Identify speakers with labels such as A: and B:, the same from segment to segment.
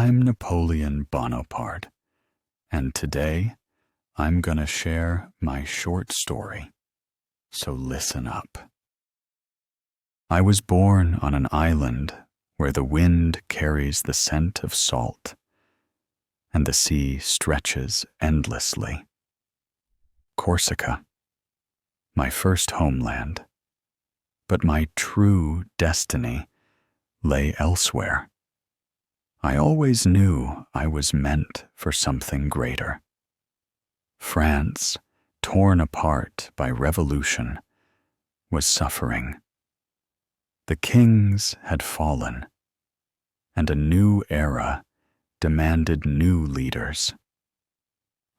A: I'm Napoleon Bonaparte, and today I'm gonna share my short story, so listen up. I was born on an island where the wind carries the scent of salt, and the sea stretches endlessly. Corsica, my first homeland, but my true destiny lay elsewhere. I always knew I was meant for something greater. France, torn apart by revolution, was suffering. The kings had fallen, and a new era demanded new leaders.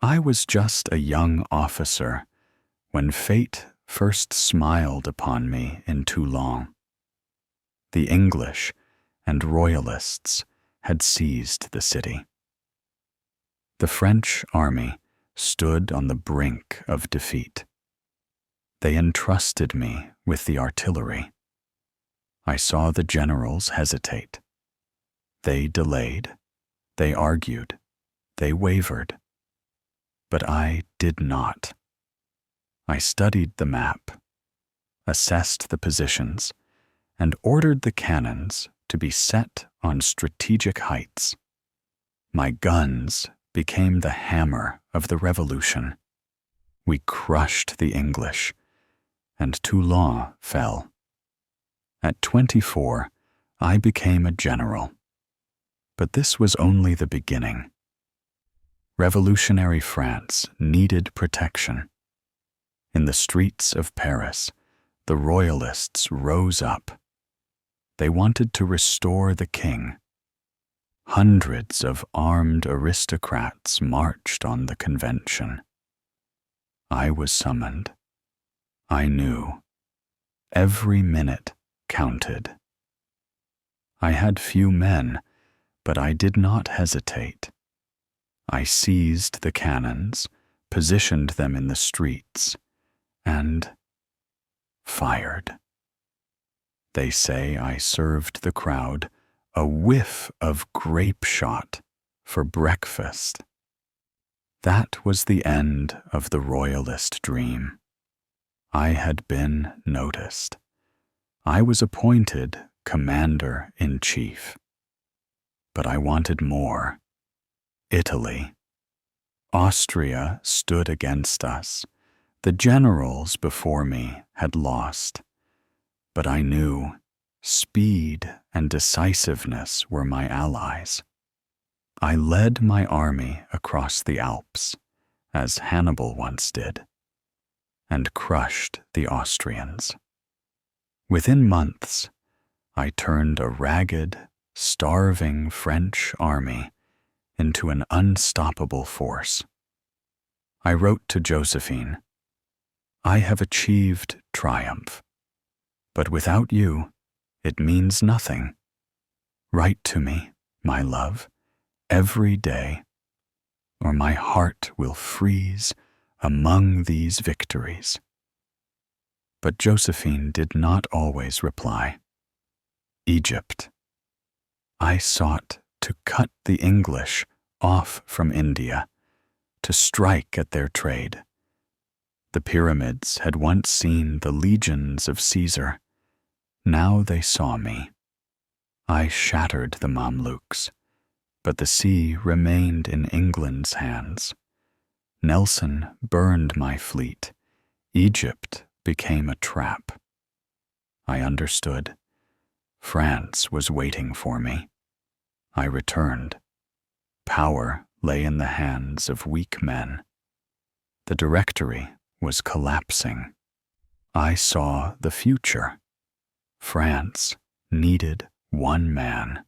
A: I was just a young officer when fate first smiled upon me in Toulon. The English and royalists had seized the city. The French army stood on the brink of defeat. They entrusted me with the artillery. I saw the generals hesitate. They delayed, they argued, they wavered. But I did not. I studied the map, assessed the positions, and ordered the cannons to be set on strategic heights. My guns became the hammer of the revolution. We crushed the English, and Toulon fell. At 24, I became a general. But this was only the beginning. Revolutionary France needed protection. In the streets of Paris, the royalists rose up. They wanted to restore the king. Hundreds of armed aristocrats marched on the convention. I was summoned. I knew. Every minute counted. I had few men, but I did not hesitate. I seized the cannons, positioned them in the streets, and fired. They say I served the crowd a whiff of grape shot for breakfast. That was the end of the royalist dream. I had been noticed. I was appointed commander-in-chief. But I wanted more. Italy. Austria stood against us. The generals before me had lost. But I knew speed and decisiveness were my allies. I led my army across the Alps, as Hannibal once did, and crushed the Austrians. Within months, I turned a ragged, starving French army into an unstoppable force. I wrote to Josephine, "I have achieved triumph. But without you, it means nothing. Write to me, my love, every day, or my heart will freeze among these victories." But Josephine did not always reply. Egypt. I sought to cut the English off from India, to strike at their trade. The pyramids had once seen the legions of Caesar. Now they saw me. I shattered the Mamluks, but the sea remained in England's hands. Nelson burned my fleet. Egypt became a trap. I understood. France was waiting for me. I returned. Power lay in the hands of weak men. The Directory was collapsing. I saw the future. France needed one man.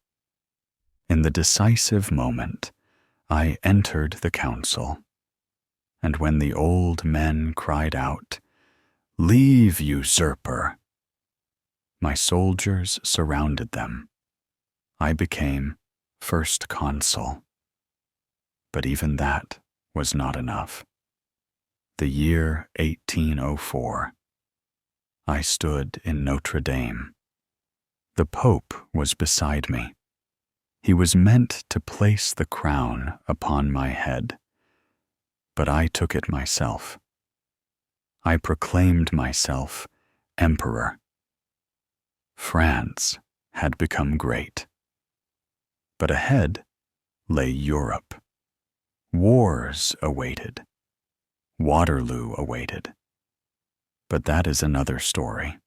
A: In the decisive moment, I entered the council. And when the old men cried out, "Leave, usurper!" my soldiers surrounded them. I became first consul. But even that was not enough. The year 1804. I stood in Notre Dame. The Pope was beside me. He was meant to place the crown upon my head, but I took it myself. I proclaimed myself emperor. France had become great. But ahead lay Europe. Wars awaited. Waterloo awaited. But that is another story.